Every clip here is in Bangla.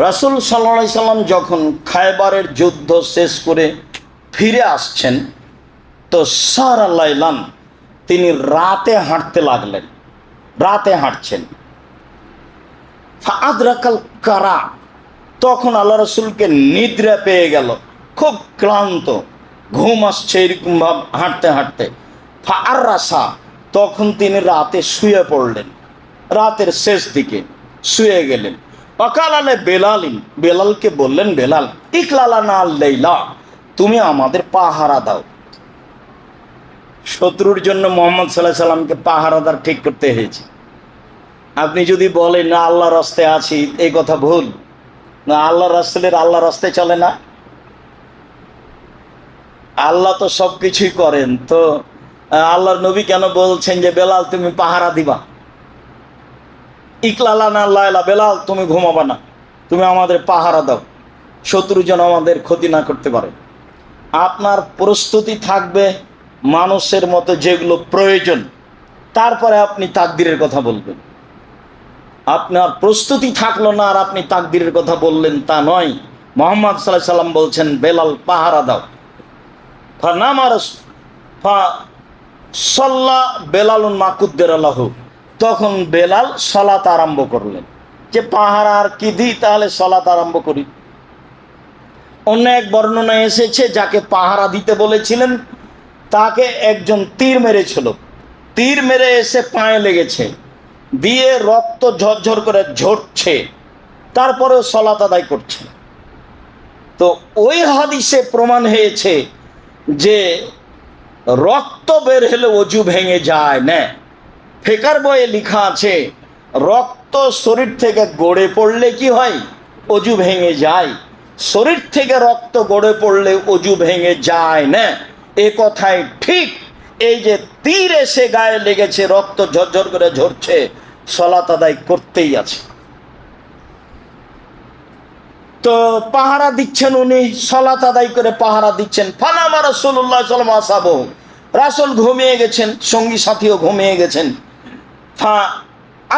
রাসূল সাল্লাল্লাহু আলাইহি সাল্লাম যখন খায়বারের যুদ্ধ শেষ করে ফিরে আসছেন, তো সারা লাইলান তিনি রাতে হাঁটতে লাগলেন। রাতে হাঁটছেন, ফাআদরাকাল কারা, তখন আল্লাহ রসুলকে নিদ্রা পেয়ে গেল, খুব ক্লান্ত, ঘুম আসছে এরকম ভাব হাঁটতে হাঁটতে। ফাআররাসা, তখন তিনি রাতে শুয়ে পড়লেন, রাতের শেষ দিকে শুয়ে গেলেন। অকাল আলে বেলালিন, বেলালকে বললেন, বেলাল ইকলালানা আল্লাইলা, তুমি আমাদের পাহারা দাও। শত্রুর জন্য মোহাম্মদ সাল্লাল্লাহু আলাইহি সাল্লামকে পাহারাদার ঠিক করতে হয়েছে। আপনি যদি বলেন না আল্লাহর রাস্তায় আছি, এই কথা ভুল। না, আল্লাহ রাসূলের আল্লাহর রাস্তায় চলে না। আল্লাহ তো সব কিছুই করেন, তো আল্লাহর নবী কেন বলছেন যে বেলাল তুমি পাহারা দিবা? ইকলালানা লাইলা, বেলাল তুমি ঘুমাবা না, তুমি আমাদের পাহারা দাও, শত্রু যেন আমাদের ক্ষতি না করতে পারে। আপনার প্রস্তুতি থাকবে মানুষের মতো যেগুলো প্রয়োজন, তারপরে আপনি তাকদীরের কথা বলবেন। আপনার প্রস্তুতি থাকলো না আর আপনি তাকদীরের কথা বললেন, তা নয়। মুহাম্মদ সাল্লাল্লাহু আলাইহি সাল্লাম বলছেন বেলাল পাহারা দাও। সাল্লা বেলালুন মাকুদ্দের আল্লাহু, তখন বেলাল সালাত আরম্ভ করলেন। যে পাহারা আর কি দিই, তাহলে সালাত আরম্ভ করি। অন্য এক বর্ণনায় এসেছে যাকে পাহারা দিতে বলেছিলেন তাকে একজন তীর মেরেছিল, তীর মেরে এসে পায়ে লেগেছে, দিয়ে রক্ত ঝরঝর করে ঝরছে, তারপরেও সালাত আদায় করছে। তো ওই হাদিসে প্রমাণ হয়েছে যে রক্ত বের হলে অজু ভেঙে যায় না। ফিকার বইয়ে লেখা আছে রক্ত শরীর থেকে গড়ে পড়লে কি হয়? অজু ভেঙে যায়। শরীর থেকে রক্ত গড়ে পড়লে অজু ভেঙে যায় না, এ কথাই ঠিক। এই যে তীর এসে গায়ে লেগেছে, রক্ত ঝরঝর করে ঝরছে, সালাত আদায় করতেই আছে। তো পাহারা দিচ্ছেন উনি, সালাত আদায় করে পাহারা দিচ্ছেন। ফানামা রাসূলুল্লাহ সাল্লাল্লাহু আলাইহি ওয়াসাল্লাম, রাসূল ঘুমিয়ে গেছেন, সঙ্গী সাথীও ঘুমিয়ে গেছেন। ফা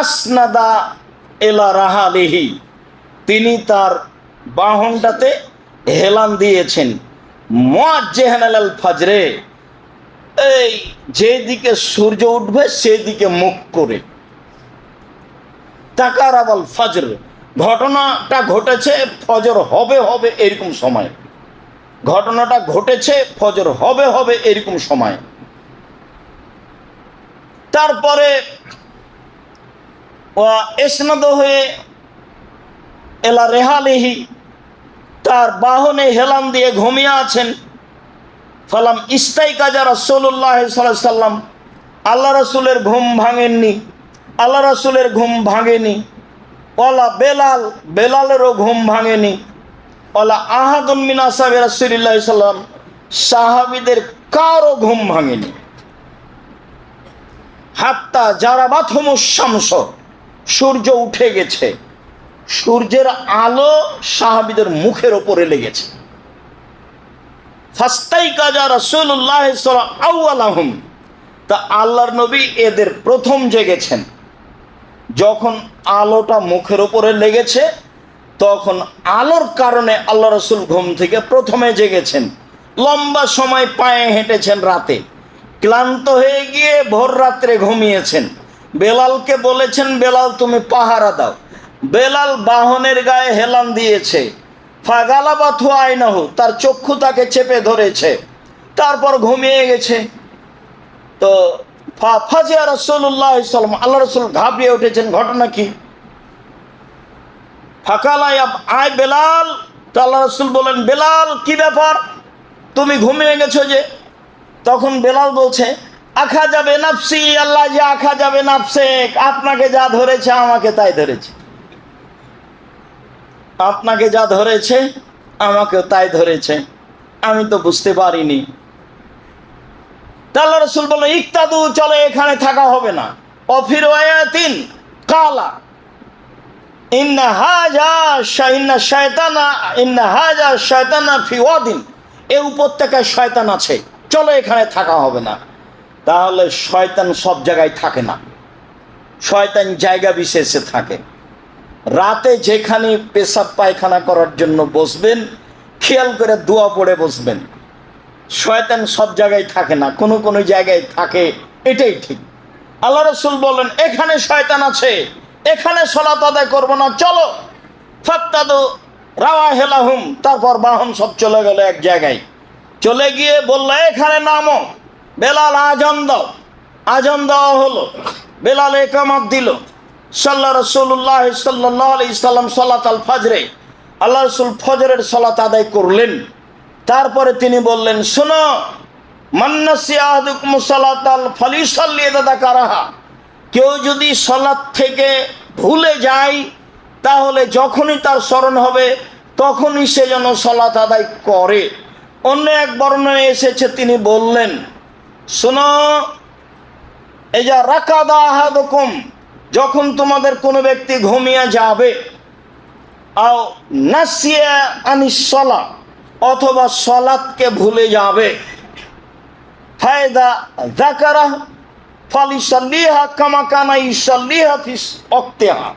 আসনাদা এলা রাহালিহি, তিনি তার বাহনটাতে হেলান দিয়েছেন। মুআজ্জিহান আলাল ফাজরে, এই যেদিকে সূর্য উঠবে সেদিকে মুখ করে। তাকারাবাল ফজর, ঘটনাটা ঘটেছে ফজর হবে হবে এরকম সময়, ঘটনাটা ঘটেছে ফজর হবে হবে এরকম সময়। তারপরে ইসনাদ হয়ে এলা রেহালিহি, তার বাহনে হেলান দিয়ে ঘুমিয়ে আছেন। ফালাম ইস্তাইকাজা রাসূলুল্লাহ সাল্লাল্লাহু আলাইহি সাল্লাম, আল্লাহ রাসূলের ঘুম ভাঙেননি, আল্লাহ রাসূলের ঘুম ভাঙেনি। ওয়ালা বেলাল, বেলালেরও ঘুম ভাঙেনি। ওয়ালা আহাদুন মিন আসহাবি রাসূলিল্লাহ সাল্লাল্লাহু আলাইহি সাল্লাম, সাহাবীদের কারো ঘুম ভাঙেনি। হাত্তা জারাবাতহুমুশ শামস, সূর্য উঠে গেছে, সূর্যের আলো সাহাবীদের মুখের ওপরে লেগেছে। ফাস্তাইকাজা রাসূলুল্লাহ সাল্লাল্লাহু আউয়ালাহুম, তা আল্লাহর নবী এদের প্রথম জেগেছেন। যখন আলোটা মুখের ওপরে লেগেছে, তখন আলোর কারণে আল্লাহ রাসূল ঘুম থেকে প্রথমে জেগেছেন। লম্বা সময় পায়ে হেঁটেছেন, রাতে ক্লান্ত হয়ে গিয়ে ভোর রাত্রে ঘুমিয়েছেন। বেলালকে বলেছেন বেলাল তুমি পাহারা দাও। বেলাল বাহনের গায়ে হেলান দিয়েছে। ফাগালাবাথু আইনাহু, তার চক্ষু তাকে চেপে ধরেছে, তারপর ঘুমিয়ে গেছে। তো ফাজিয়া রাসূলুল্লাহ সাল্লাল্লাহু আলাইহি ওয়াসাল্লাম, আল্লাহ রাসূল ঘাবড়িয়ে উঠেছেন, ঘটনা কি? ফাকালা ইয়া আয় বেলাল, তো আল্লাহ রাসূল বলেন বেলাল কি ব্যাপার, তুমি ঘুমিয়ে গেছো যে? তখন বেলাল বলছে আখা যাবে নাফসি, আল্লাহ যে আখা যাবে নাফসে, আপনাকে যা ধরেছে আমাকে তাই ধরেছে, আপনাকে যা ধরেছে আমাকেও তাই ধরেছে, আমি তো বুঝতে পারিনি। আল্লাহ রাসূল বললেন ইক্তাদু, চলে এখানে থাকা হবে না। অফির ওয়ায়াতিন কালা ইন্না হাজা শায়তানা ফি ওয়াদিন, এই উপত্যকায় শয়তান আছে, চলো এখানে থাকা হবে না। তাহলে শয়তান সব জায়গায় থাকে না, শয়তান জায়গা বিশেষে থাকে। রাতে যেখানে পেশাব পায়খানা করার জন্য বসবেন, খেয়াল করে দোয়া পড়ে বসবেন। শয়তান সব জায়গায় থাকে না, কোনো কোনো জায়গায় থাকে, এটাই ঠিক। আল্লাহ রাসূল বলেন, এখানে শয়তান আছে, এখানে সালাত আদায় করবো না, চলো ফাত্তাদু রাওয়াহিলাহুম। তারপর বাহন সব চলে গেল এক জায়গায়, চলে গিয়ে বলল, এখানে নামো, বেলাল আজান দাও। আজান দেওয়া হলো, বেলাল ইকামত দিল। রাসূলুল্লাহ সাল্লাল্লাহু আলাইহি সাল্লাম সালাত আল ফজরে, আল্লাহ রাসূল ফজরের সালাত আদায় করলেন। তারপরে তিনি বললেন, শোনো, মান নাসিয়া আহাদুকুম সালাতাল ফালিসাল্লি ইযা যাকারাহা, কেউ যদি সালাত থেকে ভুলে যায় তাহলে যখনই তার স্মরণ হবে তখনই সে যেন সালাত আদায় করে। অন্য এক বর্ণনায় এসেছে, তিনি বললেন, শোনো, ইযা রাকাদা আহাদুকুম, যখন তোমাদের কোনো ব্যক্তি ঘুমিয়ে যাবে, আও নাসিয়া আনিস সালাহ, অথবা সালাতকে ভুলে যাবে, ফায়দা যাকারা ফালিসাল্লিহা কামা কানা ইসাল্লিহা ফি ওয়াক্তিহা,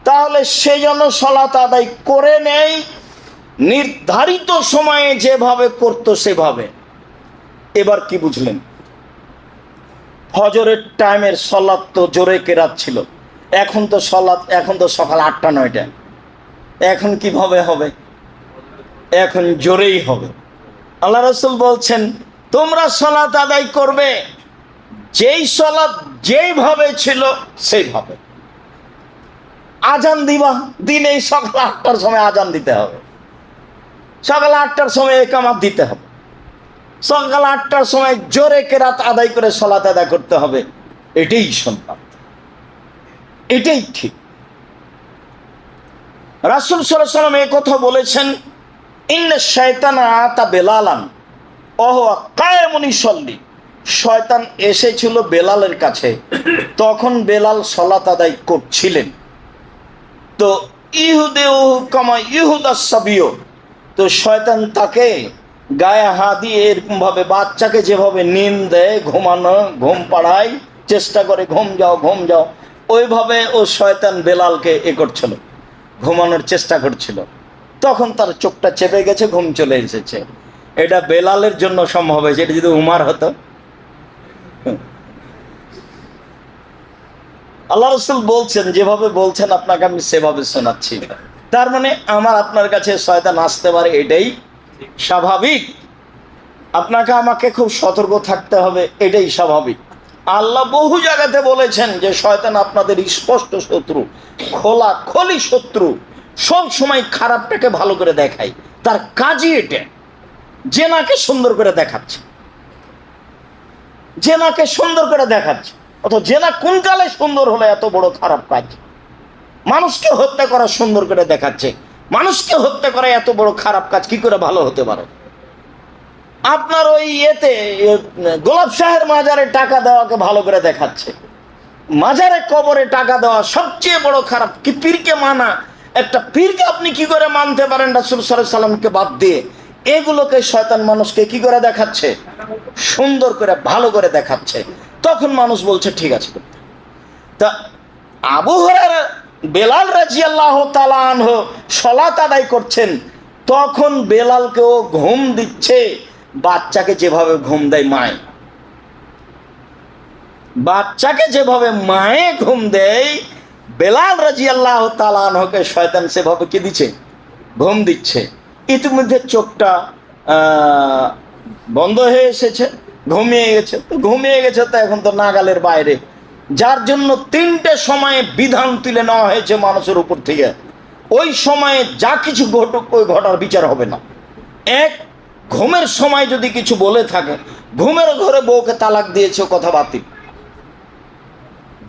তাহলে সে যেন সালাত আদায় করে নেয় নির্ধারিত সময়ে যেভাবে করতো সেভাবে। এবার কি বুঝলেন? ফজরের টাইমের সালাত তো জোরে কেরাত ছিল, এখন তো সালাত, এখন তো সকাল 8টা-9টা, এখন কিভাবে হবে? এখন জোরেই হবে। আল্লাহ রাসূল বলছেন, তোমরা সালাত আদায় করবে যেই সালাত যেইভাবে ছিল সেইভাবে। আজান দিবা, দিনে সকাল 8টার সময় আজান দিতে হবে, সকাল 8টার সময় ইকামত দিতে হবে, সকাল 8টার সময় জোরে কেরাত আদায় করে সালাত আদায় করতে হবে। এটাই সুন্নাত, এটাই ঠিক। রাসূল সাল্লাল্লাহু আলাইহি ওয়াসাল্লাম এই কথা বলেছেন, ইন্না শায়তানা আতা বেলালান ওয়া কায়মুন ইউসাল্লি, শয়তান এসেছিল বেলালের কাছে, তখন বেলাল সালাত আদায় করছিলেন। তো ইহুদেহু কামা ইহুদাস সাবিয়্য, তো শয়তান তাকে গায়ে হাত দিয়ে এরকম ভাবে বাচ্চাকে যেভাবে নিম দেয়, ঘুমানো, ঘুম পাড়ায়, চেষ্টা করে ঘুম যাও ঘুম যাও, ওইভাবে ও শয়তান বেলালকে করছিল, ঘুমানোর চেষ্টা করছিল। তখন তার চোখটা চেপে গেছে, ঘুম চলে এসেছে। এটা বেলালের জন্য সম্ভব হয়েছে, এটা যদি উমার হতো। আল্লাহ রাসূল বলছেন, যেভাবে বলছেন আপনাকে আমি সেভাবে শোনাচ্ছি। তার মানে আমার আপনার কাছে শয়তান আসতে পারে, এটাই স্বাভাবিক। আপনাকে আমাকে খুব সতর্ক থাকতে হবে, এটাই স্বাভাবিক। আল্লাহ বহু জায়গাতে বলেছেন যে শয়তান আপনাদের স্পষ্ট শত্রু, খোলাখুলি শত্রু, সব সময় খারাপটাকে ভালো করে দেখায়। তার কাজই এটা, জেনাকে সুন্দর করে দেখাচ্ছে, জেনাকে সুন্দর করে দেখাচ্ছে। অত জেনা কোন কালে সুন্দর হলো? এত বড় খারাপ কাজ। মানুষকে হত্যা করা সুন্দর করে দেখাচ্ছে, মানুষকে হত্যা করা এত বড় খারাপ কাজ কি করে ভালো হতে পারে? আপনার ওই গোলাপ শাহের মাজারে টাকা দেওয়াকে ভালো করে দেখাচ্ছে, মাজারে কবরে টাকা দেওয়া সবচেয়ে বড় খারাপ। কি পীরকে মানা, একটা পীরকে আপনি কি করে মানতে পারেন রাসূল সাল্লাল্লাহু আলাইহি সাল্লামকে বাদ দিয়ে? এগুলোকে শয়তান মানুষকে কি করে দেখাচ্ছে? সুন্দর করে ভালো করে দেখাচ্ছে। তখন মানুষ বলছে ঠিক আছে। তা আবু হুরায়রা, বেলাল রাদিয়াল্লাহু তাআলা আনহু সালাত আদায় করছেন, তখন বেলালকেও ঘুম দিচ্ছে, বাচ্চাকে যেভাবে ঘুম দেয় মায়, বাচ্চাকে যেভাবে মায়ে ঘুম দেয়, বেলাল রাদিয়াল্লাহু তাআলা আনহুকে শয়তান সেভাবে কি দিচ্ছে? ঘুম দিচ্ছে। ইতিমধ্যে চোখটা বন্ধ হয়ে এসেছে, ঘুমিয়ে গেছে। তো ঘুমিয়ে গেছে তো এখন তো নাগালের বাইরে, যার জন্য 3টে সময়ে বিধান তুলে নেওয়া হয়েছে মানুষের উপর থেকে। ওই সময়ে যা কিছু ঘটুক, ওই ঘটার বিচার হবে না। এক, ঘুমের সময় যদি কিছু বলে থাকে, ঘুমের ঘরে বউকে তালাক দিয়েছে, কথা বাতিল।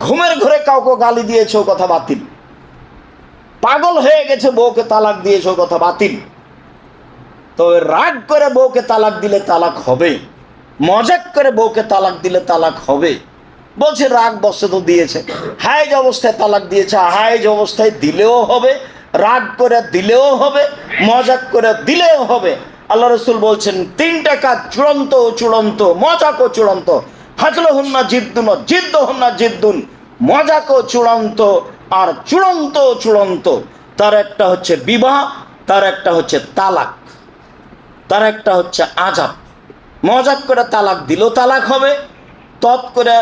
ঘুমের ঘরে কাউকে গালি দিয়েছে, কথা বাতিল। পাগল হয়ে গেছে, বউকে তালাক দিয়েছে, কথা বাতিল। তো রাগ করে বউকে তালাক দিলে তালাক হবে, মজাক করে বউকে তালাক দিলে তালাক হবে। বলছে রাগ বসে তো দিয়েছে, হাইজ অবস্থায় তালাক দিয়েছে, হাইজ অবস্থায় দিলেও হবে, রাগ করে দিলেও হবে, মজাক করে দিলেও হবে। আল্লাহ রাসূল বলছেন 3টা কাজ চূড়ান্ত ও চূড়ান্ত, মজাক ও চূড়ান্ত। হাজলুহুন্না জিদ্দুন, জিদ্দুহুন্না জিদ্দুন, মজাক ও চূড়ান্ত আর চূড়ান্ত চূড়ান্ত তার একটা হচ্ছে বিবাহ, তার একটা হচ্ছে তালাক, তার একটা হচ্ছে আযাব। মজাক করে তালাক দিল তালাক হবে, তৎ করে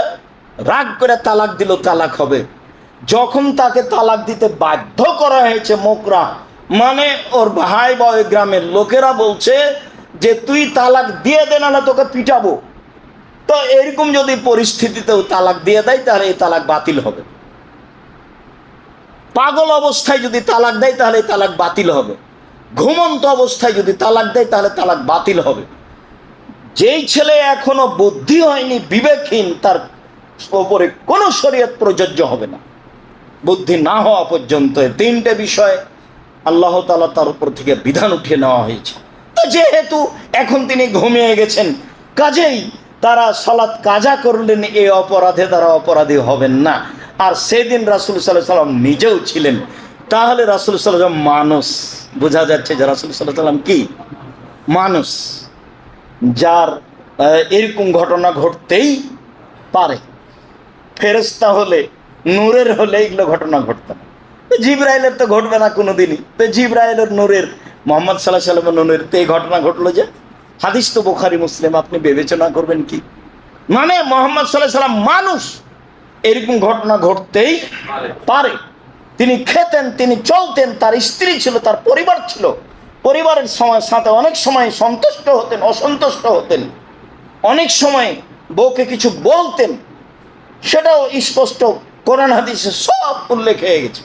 রাগ করে তালাক দিল তালাক হবে। যখন তাকে তালাক দিতে বাধ্য করা হয়েছে মোকরা, মানে ওর ভাই বা ওই গ্রামের লোকেরা বলছে যে তুই তালাক দিয়ে দে, না তোকে পিটাবো, তো এরকম যদি পরিস্থিতিতেও তালাক দিয়ে দেয় তাহলে এই তালাক বাতিল হবে। পাগল অবস্থায় যদি তালাক দেয় তাহলে এই তালাক বাতিল হবে। ঘুমন্ত অবস্থায় যদি তালাক দেয় তাহলে তালাক বাতিল হবে। যেই ছেলে এখনো বুদ্ধি হয়নি, বিবেকহীন, তার ওপরে কোনো শরীয়ত প্রযোজ্য হবে না বুদ্ধি না হওয়া পর্যন্ত। তিনটে বিষয় আল্লাহ তাআলা তার উপর থেকে বিধান উঠিয়ে নেওয়া হয়েছে। তো যেহেতু এখন তিনি ঘুমিয়ে গেছেন, কাজেই তারা সালাত কাজা করলেন, এই অপরাধে তারা অপরাধী হবেন না। আর সেদিন রাসূল সাল্লাল্লাহু আলাইহি ওয়াসাল্লাম নিজেও ছিলেন, তাহলে রাসূল সাল্লাল্লাহু আলাইহি ওয়াসাল্লাম মানুষ, বোঝা যাচ্ছে যে রাসূল সাল্লাল্লাহু আলাইহি ওয়াসাল্লাম কি মানুষ, যার এরকম ঘটনা ঘটতেই পারে। ফেরেশতা হলে, নূরের হলে এগুলো ঘটনা ঘটতো না। জিবরাইলের তো ঘটবে না কোনোদিনই। তো জিবরাইলের নূরের, মুহাম্মদ সাল্লাল্লাহু আলাইহি ওয়াসাল্লামের নূরের তো এই ঘটনা ঘটলো যে, হাদিস তো বুখারী মুসলিম, আপনি বিবেচনা করবেন কি? মানে মুহাম্মদ সাল্লাল্লাহু আলাইহি ওয়াসাল্লাম মানুষ, এরকম ঘটনা ঘটতেই পারে। তিনি খেতেন, তিনি চলতেন, তার স্ত্রী ছিল, তার পরিবার ছিল, পরিবারের সাথে অনেক সময় সন্তুষ্ট হতেন, অসন্তুষ্ট হতেন, অনেক সময় বউকে কিছু বলতেন, সেটাও স্পষ্ট কোরআন হাদিসে সব উল্লেখ হয়ে গেছে।